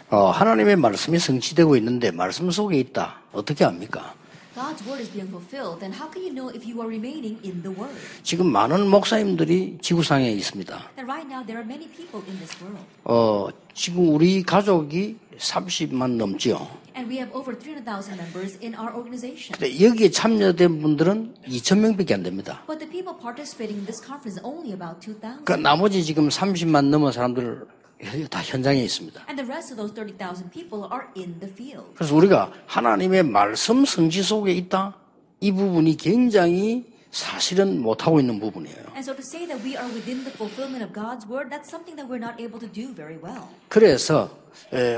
하나님의 말씀이 성취되고 있는데 말씀 속에 있다. 어떻게 합니까? God's word is being fulfilled, then how can you know if you are remaining in the word? 지금 많은 목사님들이 지구상에 있습니다. And right now there are many people in this world. 지금 우리 가족이 30만 넘지요. And we have over 300,000 members in our organization. 근데 여기에 참여된 분들은 2,000명밖에 안 됩니다. But the people participating in this conference is only about 2,000. 그 나머지 지금 30만 넘은 사람들 다 현장에 있습니다. And the rest of those 30,000 people are in the field. 그래서 우리가 하나님의 말씀 성취 속에 있다. 이 부분이 굉장히 사실은 못하고 있는 부분이에요. And so to say that we are within the fulfillment of God's word, that's something that we're not able to do very well. 그래서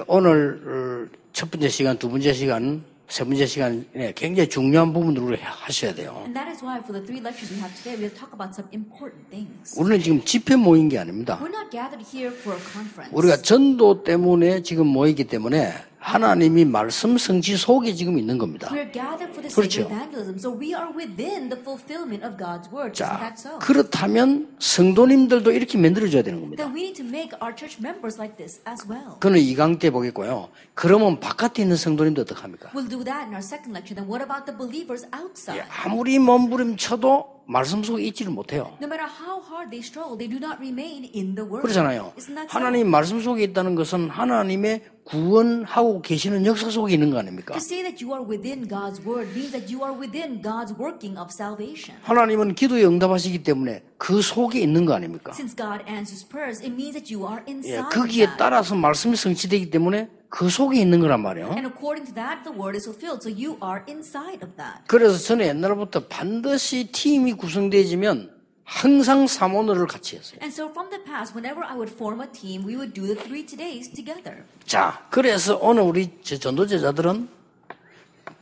오늘 첫 번째 시간, 두 번째 시간, 세 번째 시간에 굉장히 중요한 부분들을 하셔야 돼요. And that is why for the 3 lectures we have today, we'll talk about some important things. 우리는 지금 집회 모인 게 아닙니다. We're not gathered here for a conference. 우리가 전도 때문에 지금 모이기 때문에 하나님이 말씀 성취 속에 지금 있는 겁니다. We're gathered for the sake 그렇죠. of evangelism, so we are within the fulfillment of God's word. Isn't 자, that so? 그렇다면 성도님들도 이렇게 만들어줘야 되는 겁니다. Then we need to make our church members like this as well. 그는 2강 때 보겠고요. 그러면 바깥에 있는 성도님도 어떡합니까? We'll do that in our second lecture. Then what about the believers outside? 아무리 몸부림쳐도 말씀 속에 있지를 못해요. No matter how hard they struggle, they do not remain in the word. 그렇잖아요. Isn't that so? 하나님 말씀 속에 있다는 것은 하나님의 구원하고 계시는 역사 속에 있는 거 아닙니까? To say that you are within God's word means that you are within God's working of salvation. 하나님은 기도에 응답하시기 때문에 그 속에 있는 거 아닙니까? Since God answers prayers, it means that you are inside 거기에 of that. 따라서 말씀이 성취되기 때문에 그 속에 있는 거란 말이에요. And according to that, the word is fulfilled. So you are inside of that. 그래서 저는 옛날부터 반드시 팀이 구성되어지면 항상 사모너를 같이 했어요. And so from the past, whenever I would form a team, we would do the 3 todays together. 자, 그래서 오늘 우리 전도제자들은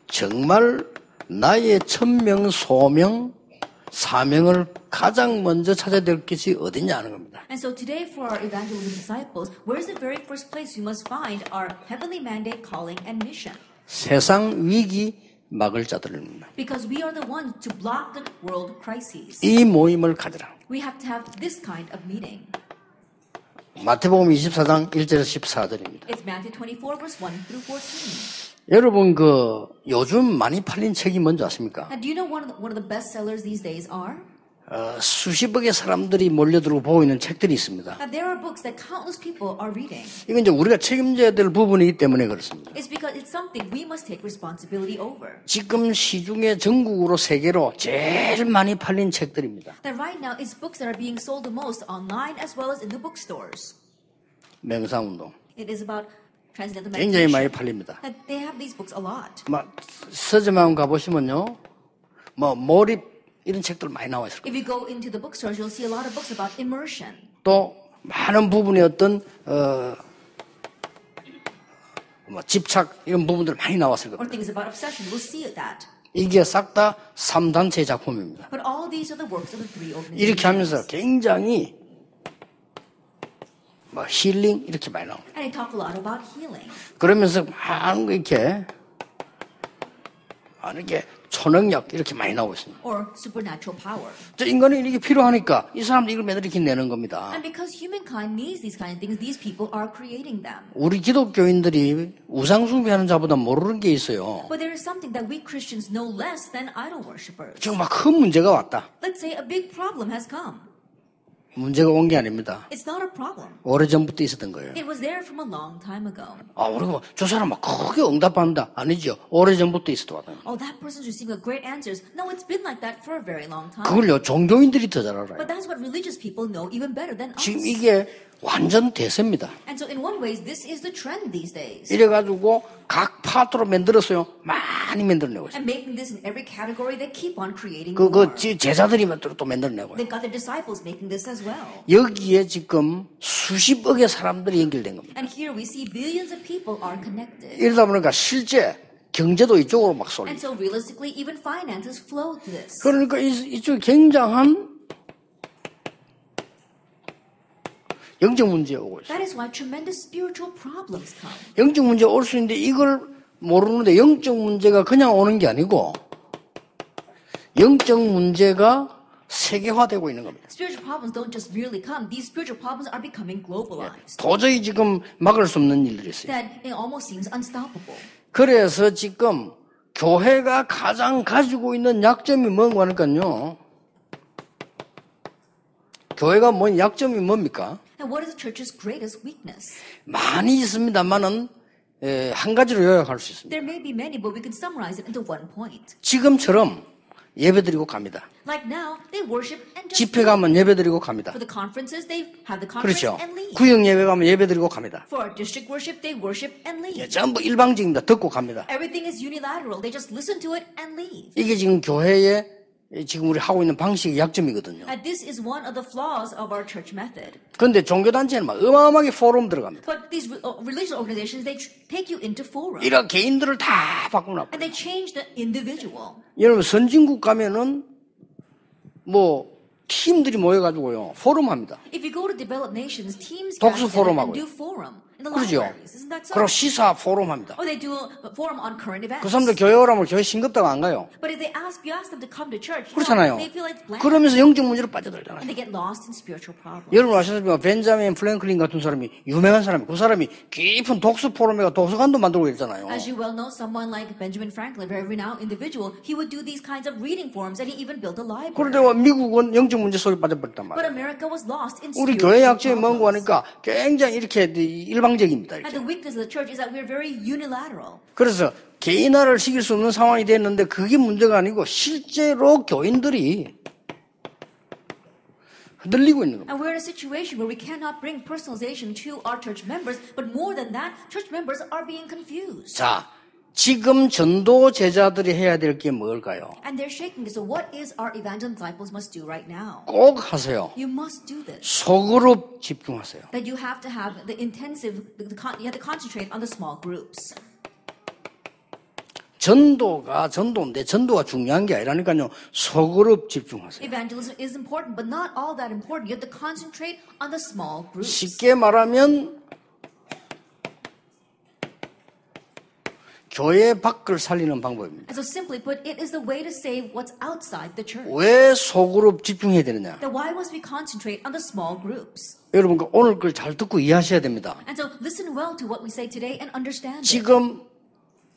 정말 나의 천명, 소명, 사명을 가장 먼저 찾아야 될 것이 어디냐 하는 겁니다. And so today for our evangelism disciples, where's the very first place we must find our heavenly mandate, calling, and mission? 세상 위기 막을 자들입니다. Because we are the ones to block the world crises. 이 모임을 가져라. We have to have this kind of meeting. 마태복음 24장 1절에서 14절입니다. It's Matthew 24, verse 1 through 14. 여러분 요즘 많이 팔린 책이 뭔지 아십니까? Now, do you know one of the best sellers these days are? 수십억의 사람들이 몰려들고 보고 있는 책들이 있습니다. Now, there are books that countless people are reading. 이건 이제 우리가 책임져야 될 부분이기 때문에 그렇습니다. It's because it's something we must take responsibility over. 지금 시중에 전국으로 세계로 제일 많이 팔린 책들입니다. That right now it's books that are being sold the most online as well as in the bookstores. 명상운동 It is about transcendental 굉장히 많이 meditation. 팔립니다. That they have these books a lot. 막 서점에 가보시면요, 몰입 이런 책들 많이 나와 있을 거예요. If you go into the bookstores, you'll see a lot of books about immersion. 또 많은 부분의 어떤 집착 이런 부분들 많이 나왔을 Or 겁니다. things about obsession. We'll see that. 이게 싹 다 3단체 작품입니다. But all these are the works of the 3 organizations. 이렇게 하면서 굉장히 힐링 이렇게 많이 나옵니다. And they talk a lot about healing. 그러면서 많은 거 이렇게 초능력 이렇게 많이 나오고 있습니다. Or supernatural power. 저 인간이 이게 필요하니까 이 사람들이 이걸 매달 이렇게 내는 겁니다. And because humankind needs these kind of things, these people are creating them. 우리 기독교인들이 우상숭배하는 자보다 모르는 게 있어요. But there is something that we Christians know less than idol worshippers. 지금 막 큰 문제가 왔다. Let's say a big problem has come. 문제가 온 게 아닙니다. It's not a problem. 오래전부터 있었던 거예요. It was there from a long time ago. 우리가 저 사람 막 크게 응답한다. 아니죠. 오래전부터 있었던 거예요. Oh, that person's receiving great answers. No, it's been like that for a very long time. 그걸요, 종교인들이 더 잘 알아요. But that's what religious people know even better than us. 지금 이게 완전 대세입니다. And so in one way, this is the trend these days. 이래가지고 각 파트로 만들었어요. 많이 만들어내고 있어요. And making this in every category, they keep on creating 그 more. 제자들이 또 만들어내고. They've got their disciples making this as well. 여기에 지금 수십억의 사람들이 연결된 겁니다. And here we see billions of people are connected. 이러다 보니까 실제 경제도 이쪽으로 막 And 쏠립니다. so realistically, even finances flow to this. 그러니까 이쪽에 굉장한 영적 문제가 오고 있어요. That is why tremendous spiritual problems come. 영적 문제가 올 수 있는데 이걸 모르는데 영적 문제가 그냥 오는 게 아니고 영적 문제가 세계화되고 있는 겁니다. Spiritual problems don't just merely come. These spiritual problems are becoming globalized. 도저히 지금 막을 수 없는 일들이 있어요. That it almost seems unstoppable. 그래서 지금 교회가 가장 가지고 있는 약점이 뭔가 하니까요. 교회가 약점이 뭡니까? And what is the church's greatest weakness? 많이 있습니다만은 한 가지로 요약할 수 있습니다. There may be many, but we can summarize it into one point. 지금처럼 예배드리고 갑니다. Like now, they worship and just 집회 가면 예배드리고 갑니다. for the conferences, they have the conference 그렇죠. and leave. 구역 예배 가면 예배드리고 갑니다. For our district worship, they worship and leave. 전부 일방적입니다. 듣고 갑니다. Everything is unilateral. They just listen to it and leave. 이게 지금 교회의 지금 우리 하고 있는 방식의 약점이거든요. And this is one of the flaws of our church method. 그런데 종교단체는 막 어마어마하게 포럼 들어갑니다. But these religious organizations, they take you into forum. 이런 개인들을 다 바꾸나. And they change the individual. 여러분 선진국 가면은 팀들이 모여가지고요 포럼 합니다. If you go to developed nations, teams 독서 gather together 포럼 and 하고요. do forum in the 그러죠. libraries. Isn't that so? 그리고 시사 포럼 합니다. Or they do a forum on current events. 그 사람들 교회 오라면 교회 싱겁다고 안 가요. But if you ask them to come to church, 그렇잖아요. they feel like it's bland. 그러면서 영적 문제로 빠져들잖아요. And they get lost in spiritual problems. 여러분 아시다시피 벤자민 프랭클린 같은 사람이 유명한 사람이 그 사람이 깊은 독서 포럼에가 도서관도 만들고 있잖아요. As you well know, someone like Benjamin Franklin, a very renowned individual, he would do these kinds of reading forums, and he even built a library. 그런데 미국은 영적 문제 속에 빠져버렸단 But 말이에요. America was lost in 우리 spiritual 교회 약점이 뭔고 problems. 하니까 굉장히 이렇게 일방적입니다. And 이렇게. the weakness of the church is that we're very unilateral. 그래서 개인화를 시킬 수 없는 상황이 됐는데 그게 문제가 아니고 실제로 교인들이 흔들리고 있는 겁니다. And we're in a situation where we cannot bring personalization to our church members, but more than that, church members are being confused. 자, 지금 전도 제자들이 해야 될 게 뭘까요? And they're shaking it. So what is our evangelism disciples must do right now? 꼭 하세요. You must do this. 소그룹 집중하세요. That you have to have the intensive, you have to concentrate on the small groups. 전도가 전도인데 전도가 중요한 게 아니라니까요. 소그룹 집중하세요. Evangelism is important, but not all that important. You have to concentrate on the small groups. 쉽게 말하면 교회 밖을 살리는 방법입니다. And so simply put, it is the way to save what's outside the church. 왜 소그룹 집중해야 되느냐? Then why must we concentrate on the small groups? 여러분 오늘 걸 잘 듣고 이해하셔야 됩니다. And so listen well to what we say today and understand it. 지금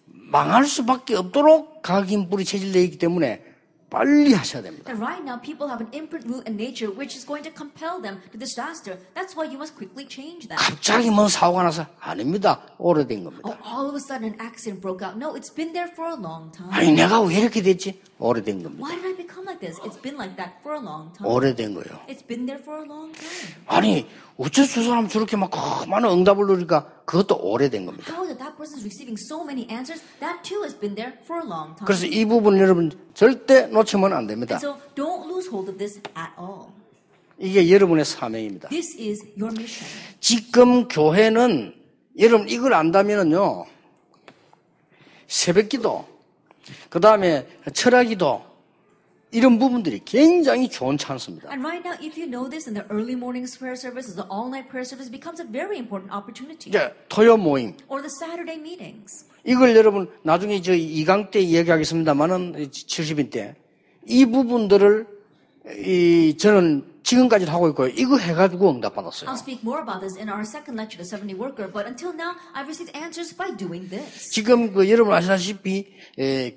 망할 수밖에 없도록 각인 뿌리 체질되어 있기 때문에 빨리 하셔야 됩니다. And right now, people have an imprint root in nature which is going to compel them to disaster. That's why you must quickly change that. 갑자기 사고가 나서 아닙니다. 오래된 겁니다. Oh, all of a sudden an accident broke out. No, it's been there for a long time. 아니 내가 왜 이렇게 됐지? 오래된 겁니다. Why did I become like this? It's been like that for a long time. 오래된 거예요. It's been there for a long time. 아니 어째서 저 사람 저렇게 막 많은 응답을 누리니까 그것도 오래된 겁니다. How is it that person is receiving so many answers? That too has been there for a long time. 그래서 이 부분 여러분 절대 놓치면 안 됩니다. And so don't lose hold of this at all. 이게 여러분의 사명입니다. This is your mission. 지금 교회는 여러분 이걸 안다면은요 새벽기도 그 다음에 철학기도 이런 부분들이 굉장히 좋은 찬스입니다. And right now, if you know this, in the early morning prayer service, the all-night prayer service becomes a very important opportunity. 이제 토요 모임 Or the Saturday meetings. 이걸 여러분 나중에 저 2강 때 이야기하겠습니다만은 70인 때 이 부분들을 저는 지금까지도 하고 있고요. 이거 해가지고 응답받았어요. I'll speak more about this in our second lecture, The 70 Worker, but until now, I've received answers by doing this. 지금 여러분 아시다시피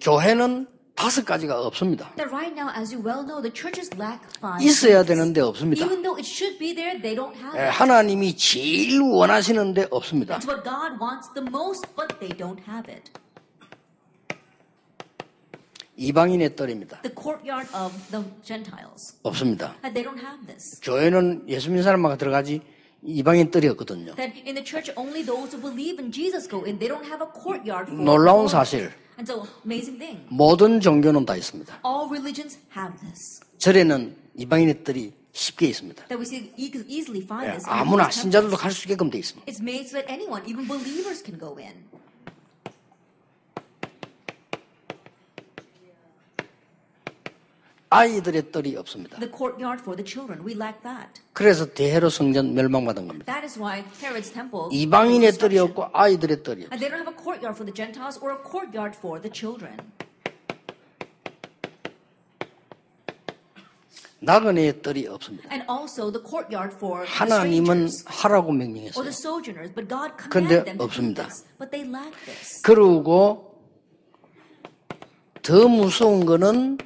교회는 5가지가 없습니다. That right now, as you well know, the churches lack 5 있어야 things. 되는데 없습니다. Even though it should be there, they don't have it. 하나님이 제일 원하시는데 없습니다. It's what God wants the most, but they don't have it. 이방인의 뜰입니다. The courtyard of the Gentiles. 없습니다. And they don't have this. 교회는 예수 믿는 사람만 들어가지 이방인 뜰이 없거든요. That in the church, only those who believe in Jesus go in. They don't have a courtyard for 놀라운 foreigners. 사실, And so, amazing thing. 모든 종교는 다 있습니다. All religions have this. 절에는 이방인의 뜰이 쉽게 있습니다. That we see easily find this. in 아무나 these 신자들도 temples. 갈 수 있게끔 돼 있습니다. It's made so that anyone, even believers, can go in. 아이들의 뜰이 없습니다. The courtyard for the children, we lack that. 그래서 대헤롯 성전 멸망받은 겁니다. That is why Herod's temple. 이방인의 뜰이 없고 아이들의 뜰이 없어요. And they don't have a courtyard for the Gentiles or a courtyard for the children. 나그네의 뜰이 없습니다. And also the courtyard for the 하나님은 strangers 하라고 or 명령했어요. the sojourners, but God 근데 commanded them to do 없습니다. this. But they lack this. 그리고 더 무서운 거는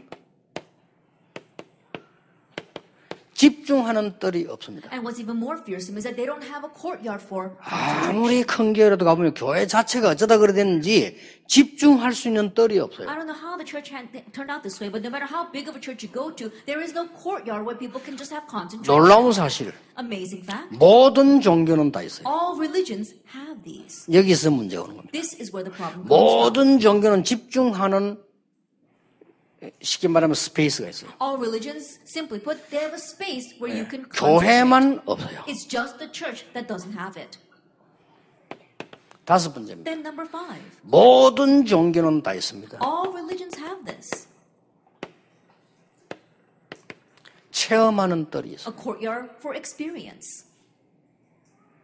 집중하는 뜰이 없습니다. And what's even more fearsome is that they don't have a courtyard for 아무리 큰 교회라도 가보면 교회 자체가 어쩌다 그래 됐는지 집중할 수 있는 뜰이 없어요. I don't know how the church turned out this way, but no matter how big of a church you go to, there is no courtyard where people can just have concentration. 놀라운 사실, Amazing fact. 모든 종교는 다 있어요. All religions have these. 여기서 문제가 오는 겁니다. This is where the problem comes from. 모든 종교는 집중하는, 쉽게 말하면 스페이스가 있어요. All religions, simply put, they have a space where you can concentrate. 교회만 없어요. It's just the church that doesn't have it. 다섯 번째입니다. Then number 5. 모든 종교는 다 있습니다. All religions have this. 체험하는 뜰이 있어요. A courtyard for experience.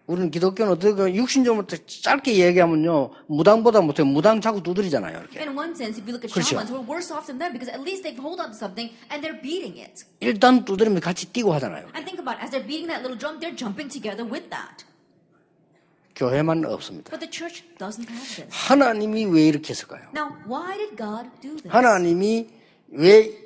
우리는 기독교는 어떻게 육신적으로 짧게 얘기하면요, 무당보다 못해요. 무당 자꾸 두드리잖아요. 이렇게. In one sense, if you look at 그렇죠. shamans, we're worse off than them because at least they hold on to something and they're beating it. 일단 두드리면 같이 뛰고 하잖아요. And think about it, as they're beating that little drum, they're jumping together with that. 교회만 없습니다. But the church doesn't have this. 하나님이 왜 이렇게 했을까요? Now, why did God do this? 하나님이 왜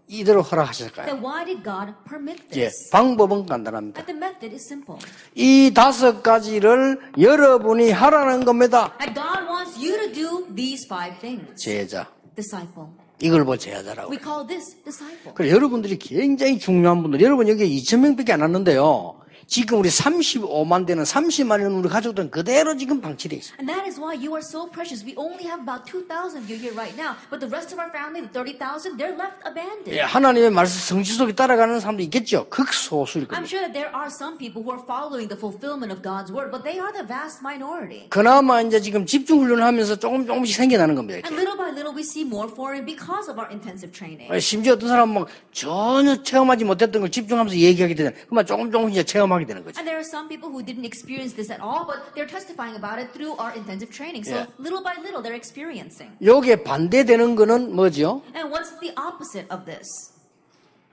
이대로 허락하실까요? Then why did God permit 예, this? 방법은 간단합니다. And the method is simple. 이 다섯 가지를 여러분이 하라는 겁니다. And God wants you to do these 5 things. 제자. Disciple. 이걸 뭐 제자라고. We call this disciple. 그래, 여러분들이 굉장히 중요한 분들, 여러분 여기 2,000명밖에 안 왔는데요. 지금 우리 35만 되는 30만인 우리 가족들은 그대로 지금 방치돼 있어요. And that is why you are so precious. We only have about 2,000 of you here right now. But the rest of our family, the 30,000, they're left abandoned. 예, 하나님의 말씀 성취 속에 따라가는 사람도 있겠죠. 극소수일 I'm 겁니다. sure that there are some people who are following the fulfillment of God's word, but they are the vast minority. 그나마 이제 지금 집중 훈련을 하면서 조금씩 생겨나는 겁니다. And 이렇게. little by little, we see more for it because of our intensive training. 심지어 어떤 사람은 막 전혀 체험하지 못했던 걸 집중하면서 얘기하게 되는, 그만 조금 이제 체험하게 되는 거죠. And there are some people who didn't experience this at all, but they're testifying about it through our intensive training. So Yeah. little by little, they're experiencing. 요게 반대되는 거는 뭐죠? And what's the opposite of this?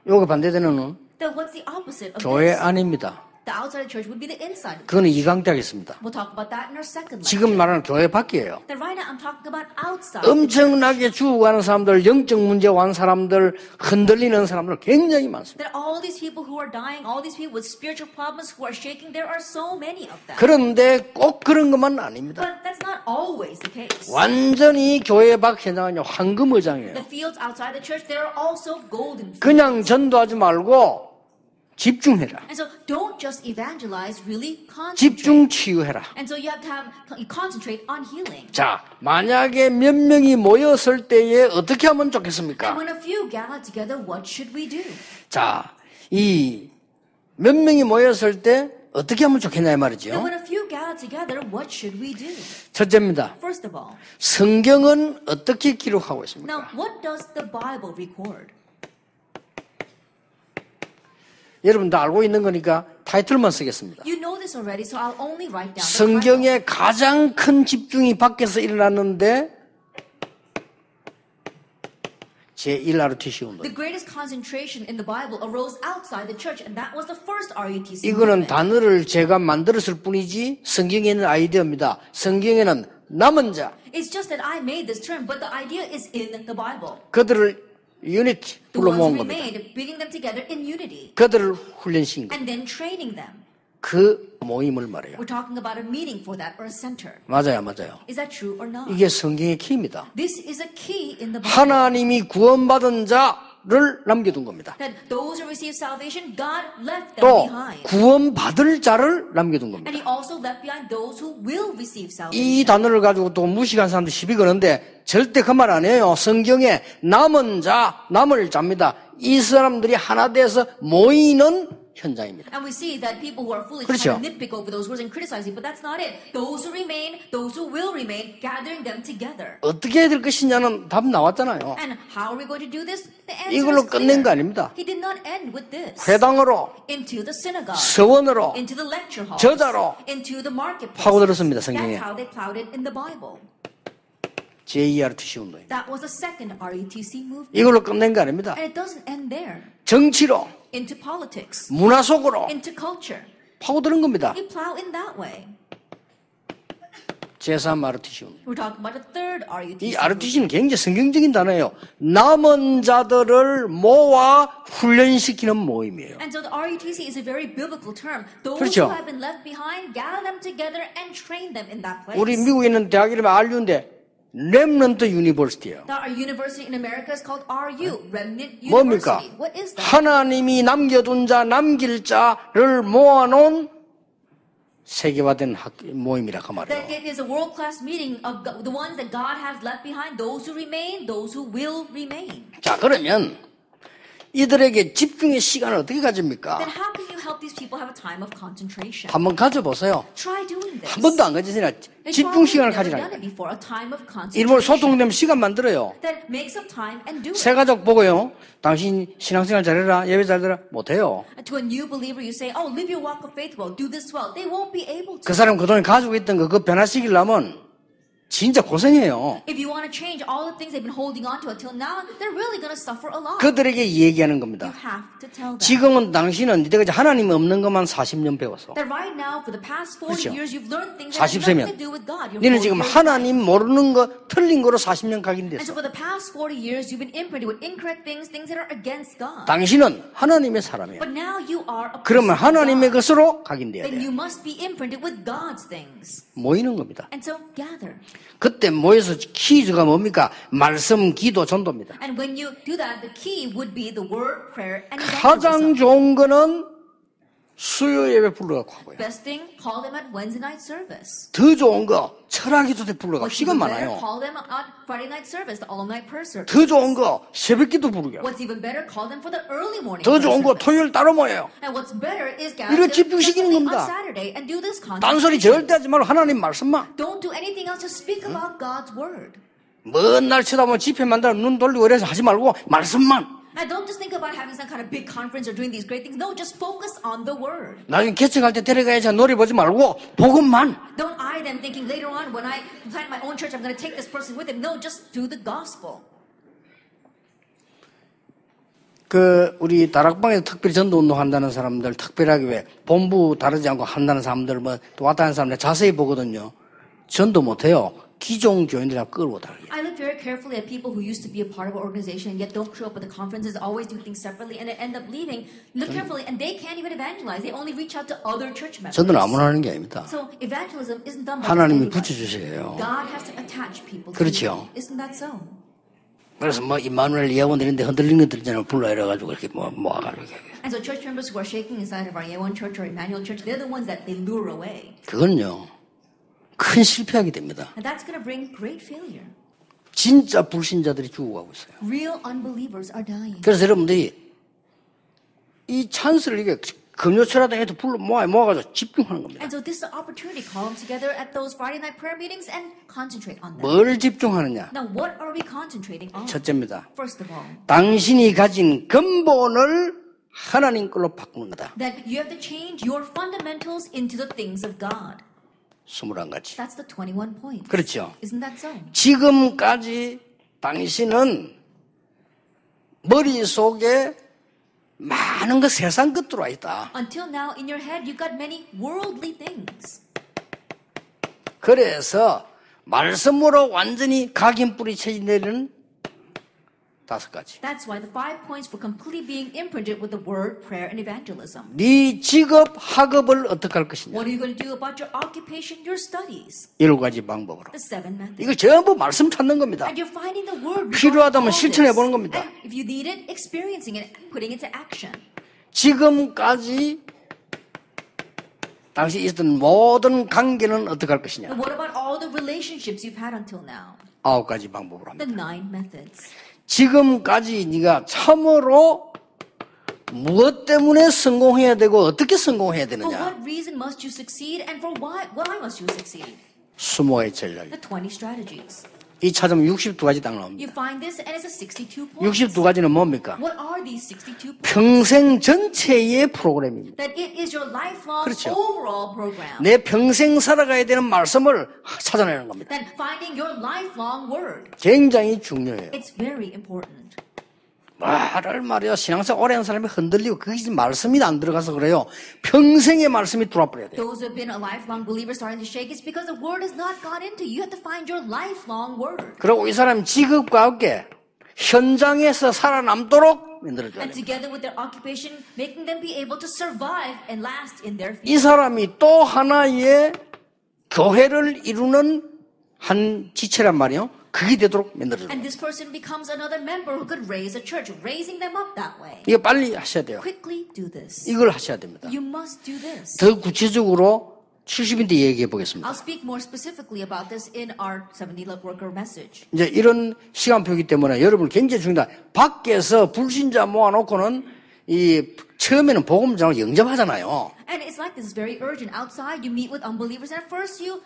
요게 반대되는 거는 Then what's the opposite of 교회 this? 안입니다. The outside of church would be the inside. 그거는 2강 때 하겠습니다. We'll talk about that in our second lecture. 지금 말하는 교회 밖이에요. Then right now I'm talking about outside. 엄청나게 죽어가는 사람들, 영적 문제 완 사람들, 흔들리는 사람들 굉장히 많습니다. That all these people who are dying, all these people with spiritual problems who are shaking, there are so many of them. 그런데 꼭 그런 것만 아닙니다. But that's not always the case. 완전히 교회 밖 현장은요, 황금의장이에요. The fields outside the church, there are also golden fields. 그냥 전도하지 말고 집중해라. And so don't just evangelize, really concentrate. 집중 치유해라. And so you have to concentrate on healing. 자, 만약에 몇 명이 모였을 때에 어떻게 하면 And 좋겠습니까? when a few gather together, what should we do? 자, 이 몇 명이 모였을 때 어떻게 하면 좋겠냐 이 And 말이죠. when a few gather together, what should we do? 첫째입니다. First of all, 성경은 어떻게 기록하고 있습니까? now what does the Bible record? 여러분 다 알고 있는 거니까 타이틀만 쓰겠습니다. You know this already, so I'll only write down the title. 성경에 가장 큰 집중이 밖에서 일어났는데 제1RUTC 운동. The greatest concentration in the Bible arose outside the church, and that was the first RUTC 이거는 movement. 단어를 제가 만들었을 뿐이지 성경에 있는 아이디어입니다. 성경에는 남은 자, It's just that I made this term, but the idea is in the Bible. 그들을 유니티 The 불러 ones 모은 who 겁니다. remained, bringing them together in unity, 그들을 훈련시킨 것. and then training them. 그 모임을 말해요. We're talking about a meeting for that, or a center. 맞아요, 맞아요. Is that true or not? 이게 성경의 키입니다. This is a key in the Bible. 하나님이 구원받은 자를 남겨둔 겁니다. That those who receive salvation, God left them 또 behind. 구원받을 자를 남겨둔 겁니다. And He also left behind those who will receive salvation. 이 단어를 가지고 또 무식한 사람들 시비 거는데 절대 그 말 아니에요. 성경에 남은 자, 남을 자입니다. 이 사람들이 하나 돼서 모이는 현장입니다. And we see that people who are foolish 그렇죠. try to nitpick over those words and criticize it, but that's not it. Those who remain, those who will remain, gathering them together. 어떻게 해야 될 것이냐는 답 나왔잖아요. And how are we going to do this? The answer 이걸로 is 끝낸 거 clear. 아닙니다. He did not end with this. 회당으로, Into the synagogue, 서원으로 into the lecture hall, 저자로 into the marketplace. 파고들었습니다, 성경에. That's how they plowed it in the Bible. 제2RUTC 운동입니다. That was the second RUTC movement. 이걸로 끝낸 거 아닙니다. And it doesn't end there. 정치로, into politics, 문화 속으로 into culture. 파고드는 겁니다. You plow in that way. 제3 RUTC. We're talking about a third RUTC. 이 RUTC는 굉장히 성경적인 단어예요. 남은 자들을 모아 훈련시키는 모임이에요. And so the RUTC is a very biblical term. Those 그렇죠. who have been left behind, gather them together and train them in that place. 우리 미국에 있는 대학 이름이 RU인데 렘넌트 유니버시티예요. Our university in America is called RU, Remnant 뭡니까? University. What is that? 하나님이 남겨둔 자, 남길 자를 모아놓은 세계화된 모임이라 그 말이에요. That it is a world-class meeting of the ones that God has left behind, those who remain, those who will remain. 자, 그러면 이들에게 집중의 시간을 어떻게 가집니까? Then how can you help these people have a time of concentration? 한번 가져보세요. Try doing this. 한 번도 안 가지시나 And 집중 probably 시간을 you've never done 가지라. it before, a time of 일본 concentration. 소통되면 시간 만들어요. Then make some time and do it. 새 가족 보고요. 당신 신앙생활 잘해라. 예배 잘해라. 못해요. To a new believer, you say, "Oh, live your walk of faith well, do this well." They won't be able to. 그 사람 그동안 가지고 있던 거 그거 변화시키려면 진짜 고생해요. If you want to change all the things they've been holding on to until now, they're really going to suffer a lot. 그들에게 얘기하는 You 겁니다. have to tell them. 지금은 당신은 이때까지 하나님이 없는 것만 40년 배웠어. That right now, for the past 40 그렇죠. years, you've learned things that have 40세면. nothing to do with God. You're 너는 지금 40 years 하나님 모르는 거 틀린 거로 40년 And 각인됐어. so for the past 40 years, you've been imprinted with incorrect things, things that are against God. 당신은 하나님의 사람이야. But now you are a 그러면 person of 하나님의 God. 것으로 각인돼야 Then 돼. you must be imprinted with God's things. 모이는 겁니다. And so gather. 그때 모여서 키즈가 뭡니까? 말씀, 기도, 전도입니다. And when you do that, the key would be the word, prayer, and 가장 evangelism. 좋은 거는 수요 예배 불러갖고 하고요. Best thing, call them at Wednesday night service. 더 좋은 거 철학기도 때 불러가. What's 시간 even better, 많아요. call them on Friday night service, the all-night prayer service. 더 좋은 거 새벽기도 부르게. What's even better, call them for the early morning 더 prayer 좋은 거 service. 토요일 따로 모여요. And what's better is 이거 gather 집중시키는 separately 겁니다. on Saturday and do this 딴소리 concentration. 절대 하지 말고 하나님 말씀만. Don't do anything else, just speak about God's word. 먼 날 쳐다보면 집회 만들어 눈 돌리고 이래서 하지 말고 말씀만. And don't just think about having some kind of big conference or doing these great things. No, just focus on the word. 나중에 개척할 때 데려가야지 노래 보지 말고 복음만. Don't eye them thinking later on when I plant my own church, I'm going to take this person with him. No, just do the gospel. 우리 다락방에서 특별히 전도 운동한다는 사람들, 특별하게 왜 본부 다르지 않고 한다는 사람들, 또 왔다 하는 사람들 자세히 보거든요. 전도 못해요. 기존 교인들하고 끌고 다르게. I look very carefully at people who used to be a part of our organization and yet don't show up at the conferences, always do things separately, and end up leaving. Look carefully, and they can't even evangelize. They only reach out to other church members. 전도는 아무나 하는 게 아닙니다. So evangelism isn't done by 하나님이 anybody. 붙여주세요. God has to attach people to 그렇죠. you. Isn't that so? 그래서 임마누엘 예원들인데 흔들리는 것들 있잖아요. 불러 이래가지고 이렇게 모아가지고. And so church members who are shaking inside of our Yeon Church or Emmanuel Church, they're the ones that they lure away. 그건요. 큰 실패하게 됩니다. And that's going to bring great failure. 진짜 불신자들이 죽어가고 있어요. Real unbelievers are dying. 그래서 여러분들이 이 찬스를 이게 금요철하다 해도 불러 모아가지고 집중하는 겁니다. And so this is the opportunity. Call them together at those Friday night prayer meetings and concentrate on them. 뭘 집중하느냐? Now, what are we concentrating on? 첫째입니다. First of all, 당신이 가진 근본을 하나님 걸로 바꾸는 거다. that you have to change your fundamentals into the things of God. 21가지. That's the 21 points. 그렇죠. Isn't that so? 지금까지 당신은 머릿속에 많은 거 세상 것 들어와 있다. Until now, in your head, you've got many worldly things. 그래서 말씀으로 완전히 각인뿌리 쳐지는 5가지. That's why the 5 points for completely being imprinted with the word, prayer, and evangelism. 네 직업, 학업을 어떻게 할 것이냐. What are you going to do about your occupation, your studies? 7가지 방법으로. The 7 methods. 이거 전부 말씀 찾는 겁니다. And you're finding the word. 필요하다면 regarding all 실천해 this. 보는 겁니다. And if you need it, experiencing it, putting it to action. 지금까지 당시 있었던 모든 관계는 어떻게 할 것이냐. And what about all the relationships you've had until now? 9가지 방법으로 The 합니다. 9 methods. 지금까지 네가 참으로 무엇 때문에 성공해야 되고 어떻게 성공해야 For 되느냐. what reason must you succeed and for why must you succeed? 20의 전략. The 20 strategies. 이 찾으면 62가지 딱 나옵니다. You find this and it's a 62 points. 62가지는 뭡니까? What are these 62 points? 평생 전체의 프로그램입니다. That it is your lifelong 그렇죠. overall program. 내 평생 살아가야 되는 말씀을 찾아내는 겁니다. Then finding your lifelong word. 굉장히 중요해요. It's very important. 말을 말이야 신앙생 오래 한 사람이 흔들리고 그게 말씀이 안 들어가서 그래요. 평생의 말씀이 들어와버려야 돼요. Those who have been a lifelong believer starting to shake is because the word has not gone into you. You have to find your lifelong word. 그리고 이 사람이 직업과 함께 현장에서 살아남도록 만들어줘야 And 돼요. together with their occupation, making them be able to survive and last in their 이 field. 사람이 또 하나의 교회를 이루는 한 지체란 말이에요. 그게 되도록 만들어줘요. And this person becomes another member who could raise a church, raising them up that way. 이거 빨리 하셔야 돼요. Quickly do this. 이걸 하셔야 됩니다. You must do this. 더 구체적으로 70인데 얘기해 보겠습니다. I'll speak more specifically about this in our 70 worker message. 이제 이런 시간표이기 때문에 여러분 굉장히 중요하다. 밖에서 불신자 모아놓고는 이 처음에는 복음 전하고 영접하잖아요. And it's like this is very urgent. Outside, you meet with unbelievers, and at first you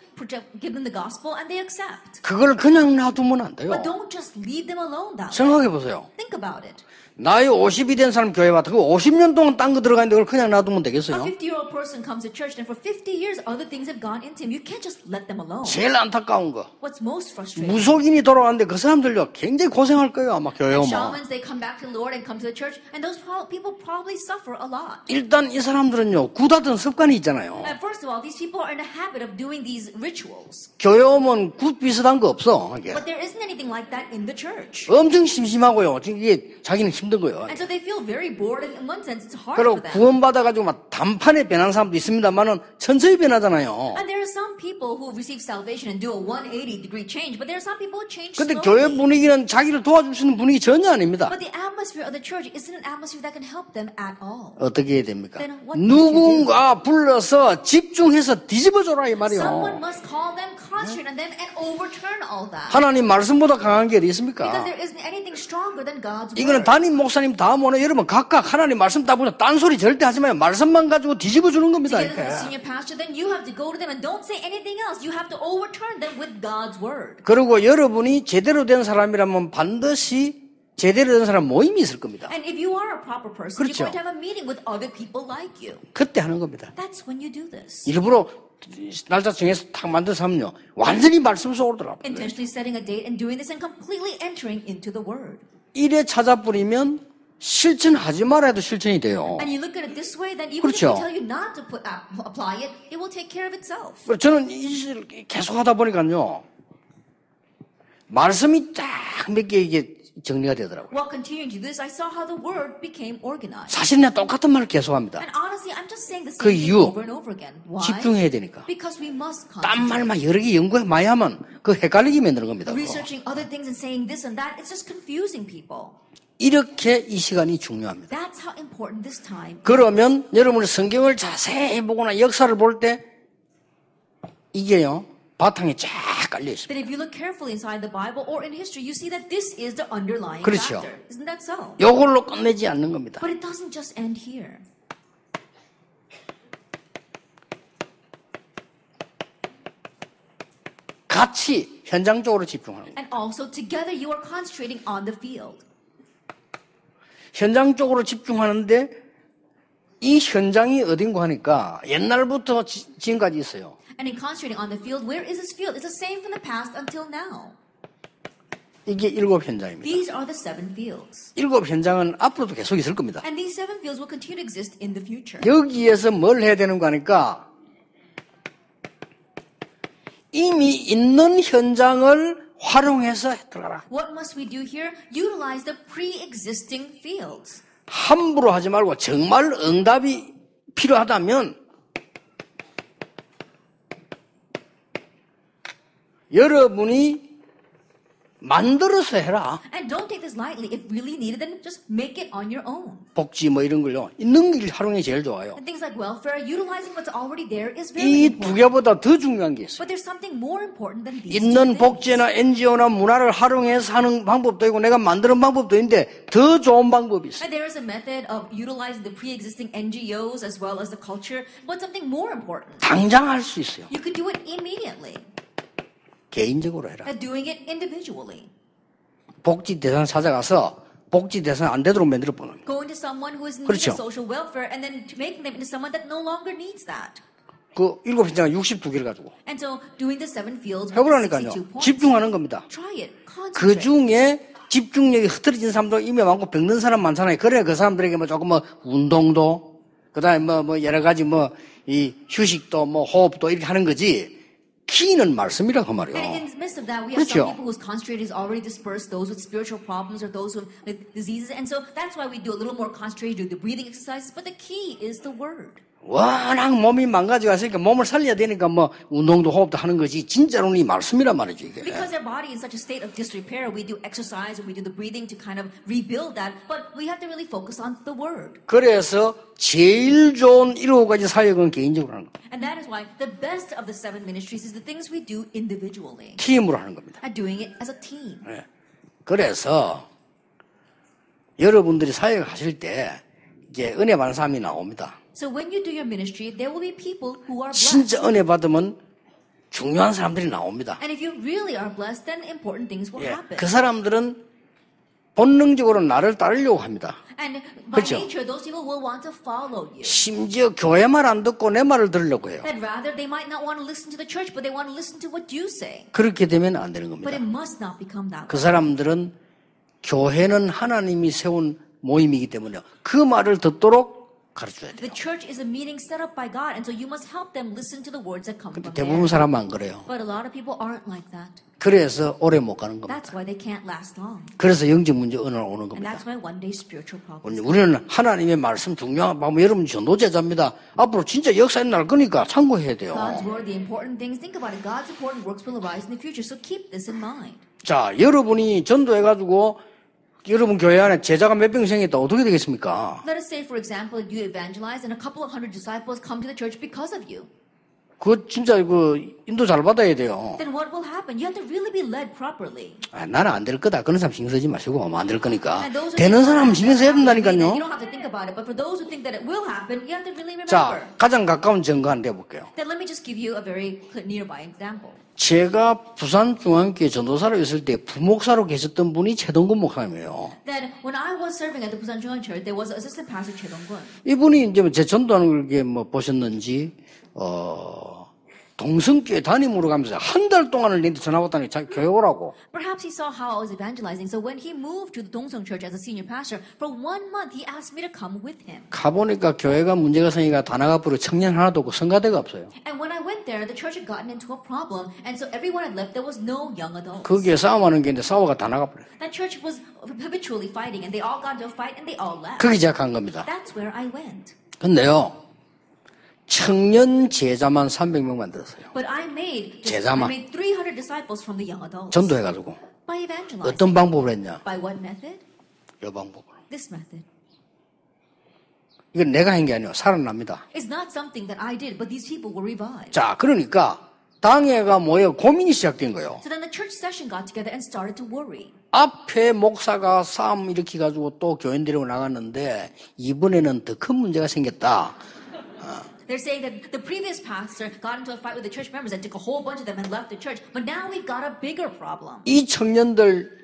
give them the gospel, and they accept. 그걸 그냥 놔두면 안 돼요. But don't just leave them alone that way. 생각해 보세요. Think about it. 나이 50이 된 사람 교회 왔다. 그 50년 동안 딴 거 들어가는데 그걸 그냥 놔두면 A 되겠어요? 50-year-old person comes to church, and for 50 years, other things have gone into him. You can't just let them alone. 제일 안타까운 거. What's most frustrating? 무속인이 돌아왔는데 그 사람들요 굉장히 고생할 거예요 아마 교회 오면. Shamans, they come back to the Lord and come to the church, and those people probably suffer a lot. 일단 이 사람들은요 굿하던 습관이 있잖아요. And first of all, these people are in the habit of doing these rituals. 교회 오면 굿 비슷한 거 없어. 이게. But there isn't anything like that in the church. 엄청 심심하고요. 지금 이게 자기는 힘든 거예요. And so they feel very bored, and in one sense, it's hard 그리고 for them. 구원받아가지고 막 단판에 변한 사람도 있습니다만은 천천히 변하잖아요. And there are some people who receive salvation and do a 180-degree change, but there are some people who change 근데 교회 slowly. 분위기는 자기를 도와줄 수 있는 분위기 전혀 아닙니다. But the atmosphere of the church isn't an atmosphere that can help them at all. 어떻게 해야 됩니까? Then what must you 누군가 불러서 집중해서 뒤집어줘라 이 Someone 말이요. must call them, concentrate on them, and overturn all that. 하나님 말씀보다 강한 게 어디 Because 있습니까? there isn't anything stronger than God's 이거는 word. 담임 목사님 다 모네 여러분 각각 하나님 말씀 따보면 딴소리 절대 하지 마요. 말씀만 가지고 뒤집어주는 겁니다. Together with the 이렇게. senior pastor, then you have to go to them and don't say anything else. You have to overturn them with God's word. 그리고 여러분이 제대로 된 사람이라면 반드시 제대로 된 사람 모임이 있을 겁니다. And if you are a proper person, 그렇죠. you're going to have a meeting with other people like you. 그때 하는 겁니다. That's when you do this. 일부러 날짜 정해서 탁 만든 사람요 완전히 말씀 속으로 들어가. Intentionally setting a date and doing this and completely entering into the word. 이래 찾아버리면 실천하지 말아야 해도 실천이 돼요. And you look at it this way, then even 그렇죠. if we tell you not to apply it, it will take care of itself. 저는 이 짓을 계속 하다 보니까요 말씀이 딱 몇 개 이게 정리가 되더라고요. While continuing to do this, I saw how the word became organized. 사실 내가 똑같은 말을 계속합니다. And honestly, I'm just saying the 그 same thing 이유, over and over again. Why? 집중해야 되니까. Because we must 딴 concentrate. 말만 여러 개 연구해 많이 하면 그 헷갈리게 만드는 겁니다. 그거. Researching other things and saying this and that, it's just confusing people. 이렇게 이 시간이 중요합니다. That's how important this time. 그러면 여러분이 성경을 자세히 보거나 역사를 볼 때 이게요 바탕에 쫙 깔려 있습니다. But if you look carefully inside the Bible or in history, you see that this is the underlying 그렇죠. factor. Isn't that so? 이걸로 끝내지 않는 겁니다. But it doesn't just end here. 같이 현장 쪽으로 집중하는 거예요. And also, together you are concentrating on the field. 현장 쪽으로 집중하는데 이 현장이 어딘가 하니까 옛날부터 지금까지 있어요. And in concentrating on the field, where is this field? It's the same from the past until now. 이게 7현장입니다. These are the 7 fields. 7현장은 앞으로도 계속 있을 겁니다. And these 7 fields will continue to exist in the future. 여기에서 뭘 해야 되는 거 하니까 이미 있는 현장을 활용해서 들어가라. What must we do here? Utilize the pre-existing fields. 함부로 하지 말고 정말 응답이 필요하다면 여러분이 만들어서 해라. And don't take this lightly. If really needed, then just make it on your own. 복지 뭐 이런 걸요. 있는 길 활용이 제일 좋아요. And things like welfare, utilizing what's already there is very 이 두 important. 개보다 더 중요한 게 있어요. But there's something more important than these 있는 two things. 복지나 NGO나 문화를 활용해서 하는 방법도 있고 내가 만드는 방법도 있는데 더 좋은 방법이 있어요. And there is a method of utilizing the pre-existing NGOs as well as the culture, but something more important. 당장 할 수 있어요. You can do it immediately. 개인적으로 해라. And doing it individually. 복지 대상 찾아가서 복지 대상 안 되도록 만들어 보는 거예요. Going to someone who is in need 그렇죠. of social welfare and then making them into someone that no longer needs that. 그 7현장 62개를 가지고 And so doing the 7 fields with 해보라니까요. 62 points. 집중하는 겁니다. Try it. 그 Concentrate. 중에 집중력이 흐트러진 사람도 이미 많고 병든 사람 많잖아요. 그래 그 사람들에게 뭐 조금 뭐 운동도 그다음에 뭐 여러 가지 이 휴식도 호흡도 이렇게 하는 거지. 키는 말씀이라 그 말이요. And in the midst of that, we have 그렇죠. some people whose concentration is already dispersed, those with spiritual problems or those with diseases. And so that's why we do a little more concentration, do the breathing exercises. But the key is the word. 워낙 몸이 망가져 갔으니까 몸을 살려야 되니까 운동도 호흡도 하는 거지 진짜로는 이 말씀이란 말이죠 이게. Because our body is in such a state of disrepair, we do exercise and we do the breathing to kind of rebuild that. But we have to really focus on the word. 그래서 제일 좋은 7가지 사역은 개인적으로 하는 겁니다. And that is why the best of the 7 ministries is the things we do individually. 팀으로 하는 겁니다. And doing it as a team. 네. 그래서 여러분들이 사역하실 때 이제 은혜 받는 사람이 나옵니다. So when you do your ministry, there will be people who are 진짜 blessed. 은혜 받으면 중요한 사람들이 나옵니다. And if you really are blessed, then important things will 예, happen. 그 사람들은 본능적으로 나를 따르려고 합니다. And by 그렇죠. nature, those people will want to follow you. 심지어 교회 말 안 듣고 내 말을 들으려고 해요. That rather, they might not want to listen to the church, but they want to listen to what you say. 그렇게 되면 안 되는 But 겁니다. it must not become that 그 way. 사람들은 교회는 하나님이 세운 모임이기 때문에 그 말을 듣도록 가르쳐야 돼요. The church is a meeting set up by God, and so you must help them listen to the words that come 근데 from 대부분 there. 사람은 안 그래요. But a lot of people aren't like that. 그래서 오래 못 가는 겁니다. That's why they can't last long. 그래서 영적 문제 오늘 오는 And 겁니다. that's why one day spiritual problems. 우리는 하나님의 말씀 중요한 거 여러분 전도제자입니다. 앞으로 진짜 역사에 날 거니까 참고해야 돼요. God's word, the important things, think about it. God's important works will arise in the future, so keep this in mind. 자, 여러분이 전도해가지고 여러분 교회 안에 제자가 몇 명 생겼다 어떻게 되겠습니까? Let us say, for example, you evangelize and a couple of hundred disciples come to the church because of you. 그거 진짜 인도 잘 받아야 돼요. Then what will happen? You have to really be led properly. 아, 나는 안 될 거다. 그런 사람 신경 쓰지 마시고 안 될 거니까. And those who 되는 think 사람은 신경 써야 you 된다니까요. don't have to think about it, but for those who think that it will happen, you have to really remember. 자, 가장 가까운 증거 한번 내볼게요. Then let me just give you a very nearby example. 제가 부산중앙교회 전도사로 있을 때 부목사로 계셨던 분이 최동근 목사님이에요. Then when I was serving at the Busan Jungang Church, there was assistant pastor Choi Dong-gun. 이분이 이제 제 전도하는 게 보셨는지, 동성교회 담임으로 가면서 한 달 동안을 내한테 전화 왔다니 교회 오라고. Perhaps he saw how I was evangelizing, so when he moved to the Dongseong Church as a senior pastor, for 1 month he asked me to come with him. 가보니까 교회가 문제가 생기니까 다나가부로 청년 하나도 없고 성가대가 없어요. And when I went there, the church had gotten into a problem, and so everyone had left. There was no young adults. 거기에 싸움하는 게 있는데 싸워가 다나가버려요. That church was habitually fighting, and they all got into a fight, and they all left. 거기 제가 간 겁니다. That's where I went. 근데요, 청년 제자만 300명 만들었어요. But I made 제자만. 300 disciples from the young adults. 전도해가지고. By evangelizing. 어떤 방법을 했냐? By what method? 이 방법으로. This method. 이건 내가 한 게 아니에요. 살아납니다. It's not something that I did, but these people were revived. 자, 그러니까 당회가 뭐예요? 고민이 시작된 거예요. So then the church session got together and started to worry. 앞에 목사가 싸움 일으켜가지고 또 교인 데리고 나갔는데 이번에는 더 큰 문제가 생겼다. They're saying that the previous pastor got into a fight with the church members and took a whole bunch of them and left the church. But now we've got a bigger problem. 이 청년들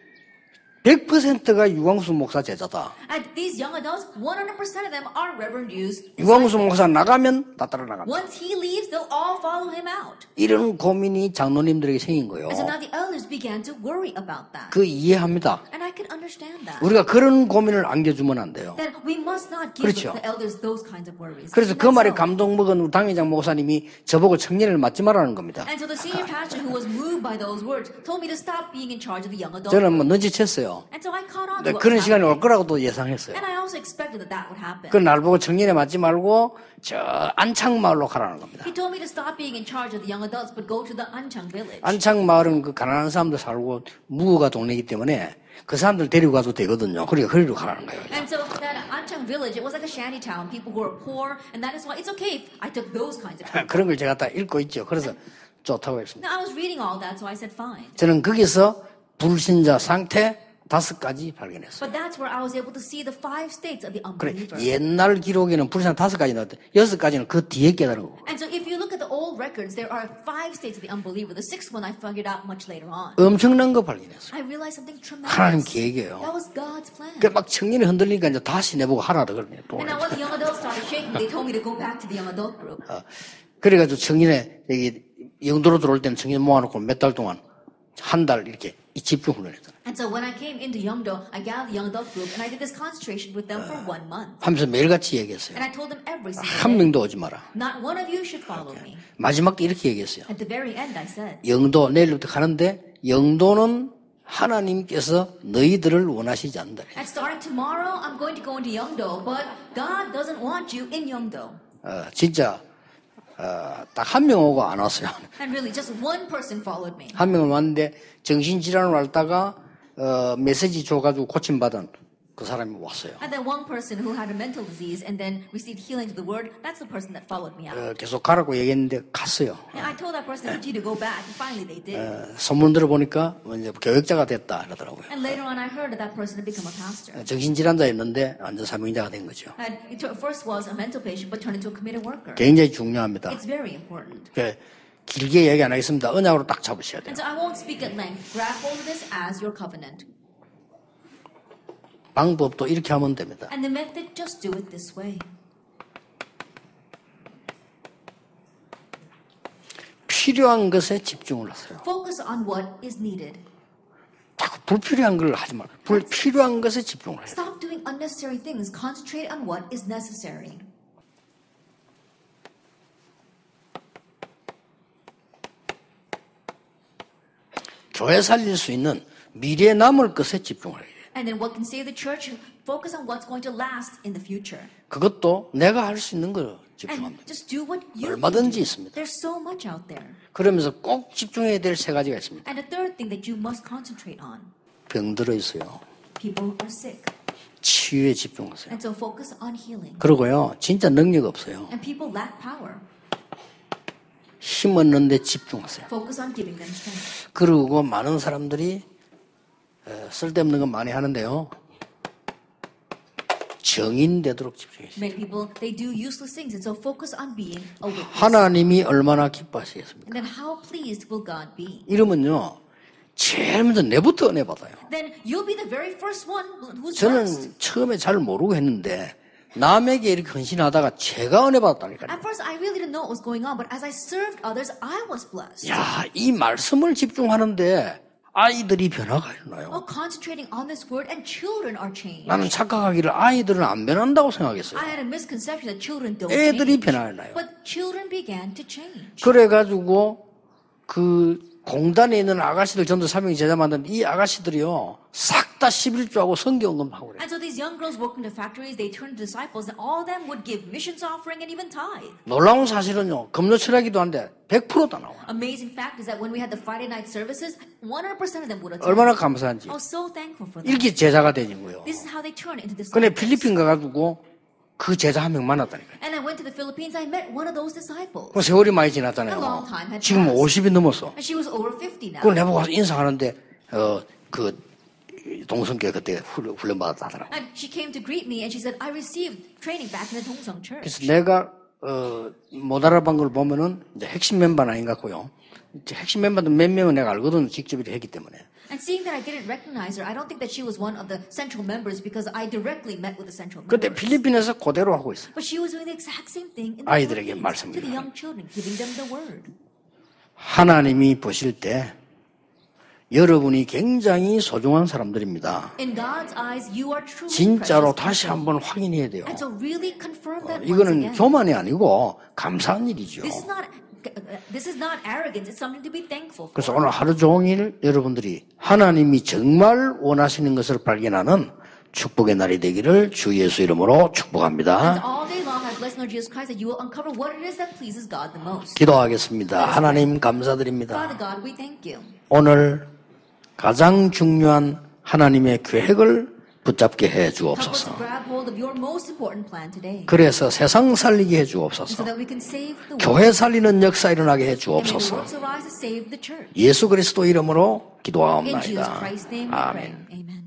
100%가 유광수 목사 제자다. And these young adults, 100% of them are Reverend Yu's 유광수 disciples. 목사 나가면 다 따라 나간다. Once he leaves, they'll all follow him out. 이런 고민이 장로님들에게 생긴 거예요. And so now the elders began to worry about that. 그 이해합니다. And I could understand that. 우리가 그런 고민을 안겨주면 안 돼요. That we must not give 그렇죠. the elders those kinds of worries. 그래서 그 말에 감동 먹은 우리 당회장 목사님이 저보고 청년을 맡지 말라는 겁니다. And so the senior pastor who was moved by those words told me to stop being in charge of the young adults. 저는 눈치챘어요. And so I caught on 네, to what 그런 was 시간이 올 happening. 거라고도 예상했어요. And I also expected that would happen. 그 날 보고 청년에 맞지 말고 저 안창마을로 가라는 겁니다. He told me to stop being in charge of the young adults, but go to the Anchang village. 안창마을은 그 가난한 사람들 살고 무허가 동네이기 때문에 그 사람들 데리고 가도 되거든요. 그러니까 거기로 가라는 거예요. And so that Anchang village, it was like a shanty town, people who were poor, and that is why it's okay if I took those kinds of people. 그런 걸 제가 다 읽고 있죠. 그래서 좋다고 했습니다. Now I was reading all that, so I said fine. 저는 거기서 불신자 상태 5가지 발견했어요. But that's where I was able to see the 5 states of the 그래, unbeliever. 옛날 기록에는 불신자 5가지 나왔대. 6가지는 그 뒤에 깨달은 거고. And so if you look at the old records, there are 5 states of the unbeliever. The 6th one I figured out much later on. 엄청난 거 발견했어요. I realized something 하나님 tremendous. 계획이에요. That was God's plan. 그 막 청년이 흔들리니까 이제 다시 내보고 하라더 그러네요. 또. And now when the young adults started shaking, they told me to go back to the young adult group. 그래가지고 청년에 여기 영도로 들어올 때는 청년 모아놓고 몇 달 동안 한 달 이렇게 이 집중 훈련했잖아요. And so when I came into Yeongdo, I gathered the young adult group and I did this concentration with them for 1 month. 하면서 매일같이 얘기했어요. And I told them every single 한 day, 명도 오지 마라. not one of you should follow me. 마지막 때 이렇게 얘기했어요. At the very end, I said, 영도 내일부터 가는데 영도는 하나님께서 너희들을 원하시지 않는다. and starting tomorrow, I'm going to go into Yeongdo, but God doesn't want you in Yeongdo. 진짜 딱 한 명 오고 안 왔어요. And really, just one person followed me. 한 명은 왔는데 정신질환을 앓다가 메시지 줘가지고 고침받은 그 사람이 왔어요. And then one person who had a mental disease and then received healing to the word, that's the person that followed me out. 계속 가라고 얘기했는데 갔어요. And I told that person to continue to go back, and finally they did. 소문 들어보니까 이제 교역자가 됐다 그러더라고요. And later on, I heard that that person had become a pastor. 정신질환자였는데 완전 사명자가 된 거죠. And it first was a mental patient, but turned into a committed worker. 굉장히 중요합니다. It's very important. 길게 얘기 안 하겠습니다. 언약으로 딱 잡으셔야 돼요. And so I won't speak at length. Grab hold of this as your covenant. 방법도 이렇게 하면 됩니다. And the method, just do it this way. 필요한 것에 집중을 하세요. Focus on what is needed. 자꾸 불필요한 걸 하지 말고 불필요한 것에 집중을 해요. Stop doing unnecessary things. Concentrate on what is necessary. 교회 살릴 수 있는 미래에 남을 것에 집중을 해요. And then what can save the church? Focus on what's going to last in the future. 그것도 내가 할 수 있는 걸 And 집중합니다. just do what you can 얼마든지 do. 있습니다. There's so much out there. 그러면서 꼭 집중해야 될 세 가지가 있습니다. And the third thing that you must concentrate on. 병들어 있어요. People are sick. 치유에 집중하세요. And so focus on healing. 그러고요, 진짜 능력 없어요. And people lack power. 힘 얻는데 집중하세요. Focus on giving them strength. 그리고 많은 사람들이 쓸데없는 건 많이 하는데요. 정인 되도록 집중해요. Many people, they do useless things. And so focus on being a witness. 하나님이 얼마나 기뻐하시겠습니까? And then how pleased will God be? 이러면요, 제일 먼저 내부터 은혜 받아요. Then you'll be the very first one who's blessed. 저는 처음에 잘 모르고 했는데 남에게 이렇게 헌신하다가 제가 은혜 받았다니까요. At first, I really didn't know what was going on, but as I served others, I was blessed. 야, 이 말씀을 집중하는데 아이들이 변화가 일어나요. Oh, concentrating on this word and children are changed. 나는 착각하기를 아이들은 안 변한다고 생각했어요. I had a misconception that children don't 애들이 change. 변화를 But children began to change. 그래가지고 그 공단에 있는 아가씨들 전도 사명이 제자 만드는데 이 아가씨들이요 싹 다 11조하고 성경금하고 그래요. And so these young girls work in the factories, they turned to disciples, and all of them would give missions offering and even tithe. 놀라운 사실은요 금요 철학기도 한데 100%다 나와요. Amazing fact is that when we had the Friday night services, 100% of them would attend. 얼마나 감사한지. I was so thankful for that. 이렇게 제자가 되는 거예요. This is how they turn into 근데 disciples. 필리핀 가가지고 그 제자 한 명 만났다니까요. And I went to the Philippines, I met one of those disciples. 그 세월이 많이 A long 지났잖아요. time had 지금 passed. 50이 넘었어. And she was over 50 now. 그걸 내보고 가서 인사하는데 그 동성교회 그때 훈련 받았다 하더라고. And she came to greet me and she said, I received training back in the Dongsung Church. 그래서 내가 못 알아본 걸 보면은 이제 핵심 멤버는 아닌 것 같고요. 이제 핵심 멤버들 몇 명은 내가 알거든 직접 이렇게 했기 때문에. And seeing that I didn't recognize her, I don't think that she was one of the central members because I directly met with the central 그때 members. 필리핀에서 그대로 하고 있어요. But she was doing the exact same thing in the 아이들에게 Philippines, 말씀을 to the young children, giving them the word. 하나님이 보실 때 여러분이 굉장히 소중한 사람들입니다. In God's eyes, you are truly 진짜로 precious 다시 people. 한번 확인해야 돼요. And so really confirm that once 이거는 again. 교만이 아니고 감사한 일이죠. This is not arrogance. It's something to be thankful for. 그래서 오늘 하루 종일 여러분들이 하나님이 정말 원하시는 것을 발견하는 축복의 날이 되기를 주 예수 이름으로 And 축복합니다. all day long, I bless Lord Jesus Christ that you will uncover what it is that pleases God the most. 기도하겠습니다. 하나님 감사드립니다. Father God, we thank you. 오늘 가장 중요한 하나님의 계획을 붙잡게 해 Help us to 주옵소서. grab hold of your most important plan today. 그래서 세상 살리게 해 So 주옵소서. that we can save the world. 교회 살리는 역사 일어나게 해 And may the 주옵소서. works arise to save the church. 예수 그리스도 이름으로 In Jesus 기도하옵나이다. Christ's name we pray. 아멘. Amen.